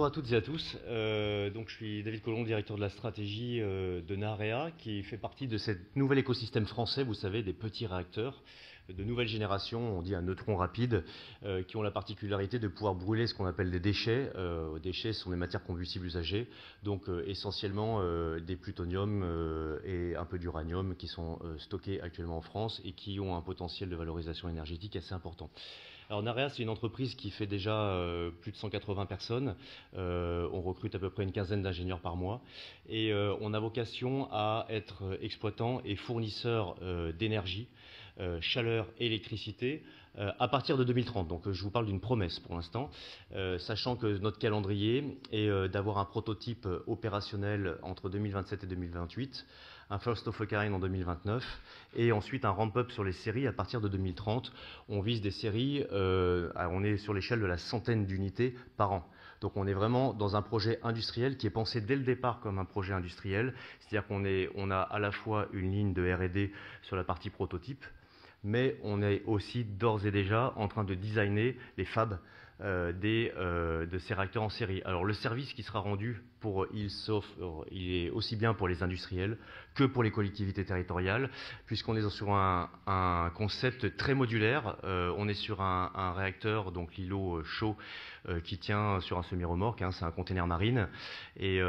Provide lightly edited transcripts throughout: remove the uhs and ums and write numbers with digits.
Bonjour à toutes et à tous. Donc, je suis David Collomb, directeur de la stratégie de Narea, qui fait partie de ce nouvel écosystème français, vous savez, des petits réacteurs de nouvelle génération, on dit un neutron rapide, qui ont la particularité de pouvoir brûler ce qu'on appelle des déchets. Déchets sont des matières combustibles usagées, donc essentiellement des plutoniums et un peu d'uranium qui sont stockés actuellement en France et qui ont un potentiel de valorisation énergétique assez important. Alors Narea, c'est une entreprise qui fait déjà plus de 180 personnes. On recrute à peu près une quinzaine d'ingénieurs par mois. Et on a vocation à être exploitant et fournisseur d'énergie, chaleur et électricité à partir de 2030. Donc je vous parle d'une promesse pour l'instant, sachant que notre calendrier est d'avoir un prototype opérationnel entre 2027 et 2028, un first of a kind en 2029 et ensuite un ramp-up sur les séries à partir de 2030. On vise des séries, on est sur l'échelle de la centaine d'unités par an. Donc on est vraiment dans un projet industriel qui est pensé dès le départ comme un projet industriel, c'est-à-dire qu'on a à la fois une ligne de R&D sur la partie prototype, mais on est aussi d'ores et déjà en train de designer les fabs de ces réacteurs en série. Alors le service qui sera rendu pour il est aussi bien pour les industriels que pour les collectivités territoriales, puisqu'on est sur un concept très modulaire. On est sur un réacteur, donc l'îlot chaud, qui tient sur un semi-remorque, c'est un container marine, et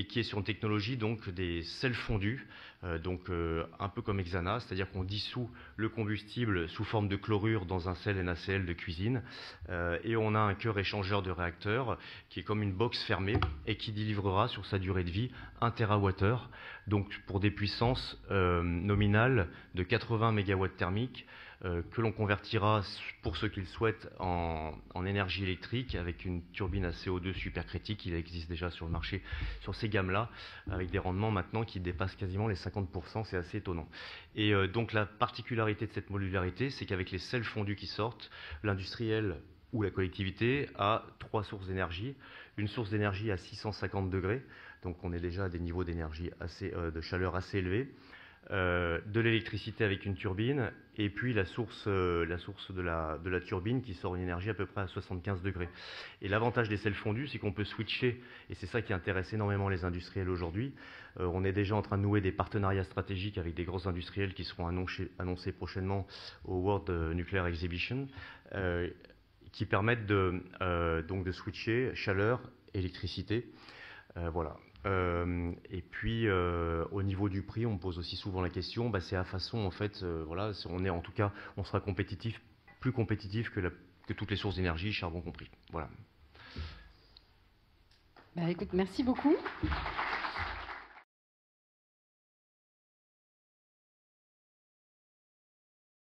qui est sur une technologie donc des sels fondus, un peu comme Hexana, c'est-à-dire qu'on dissout le combustible sous forme de chlorure dans un sel NaCl de cuisine, et on a un cœur échangeur de réacteur qui est comme une box fermée et qui délivrera sur sa durée de vie 1 TWh, donc pour des puissances nominales de 80 MW thermiques, que l'on convertira, pour ceux qui le souhaitent, en énergie électrique avec une turbine à CO2 supercritique. Il existe déjà sur le marché sur ces gammes-là, avec des rendements maintenant qui dépassent quasiment les 50%, c'est assez étonnant. Et donc la particularité de cette modularité, c'est qu'avec les sels fondus qui sortent, l'industriel ou la collectivité a 3 sources d'énergie. Une source d'énergie à 650 degrés, donc on est déjà à des niveaux d'énergie de chaleur assez élevés. De l'électricité avec une turbine, et puis la source de la turbine qui sort une énergie à peu près à 75 degrés. Et l'avantage des sels fondus, c'est qu'on peut switcher, et c'est ça qui intéresse énormément les industriels aujourd'hui. On est déjà en train de nouer des partenariats stratégiques avec des gros industriels qui seront annoncés prochainement au World Nuclear Exhibition, qui permettent donc de switcher chaleur, électricité. Voilà. Et puis au niveau du prix, on me pose aussi souvent la question, c'est à façon en fait, voilà, on sera compétitif, plus compétitif que toutes les sources d'énergie, charbon compris. Voilà. Écoute, merci beaucoup.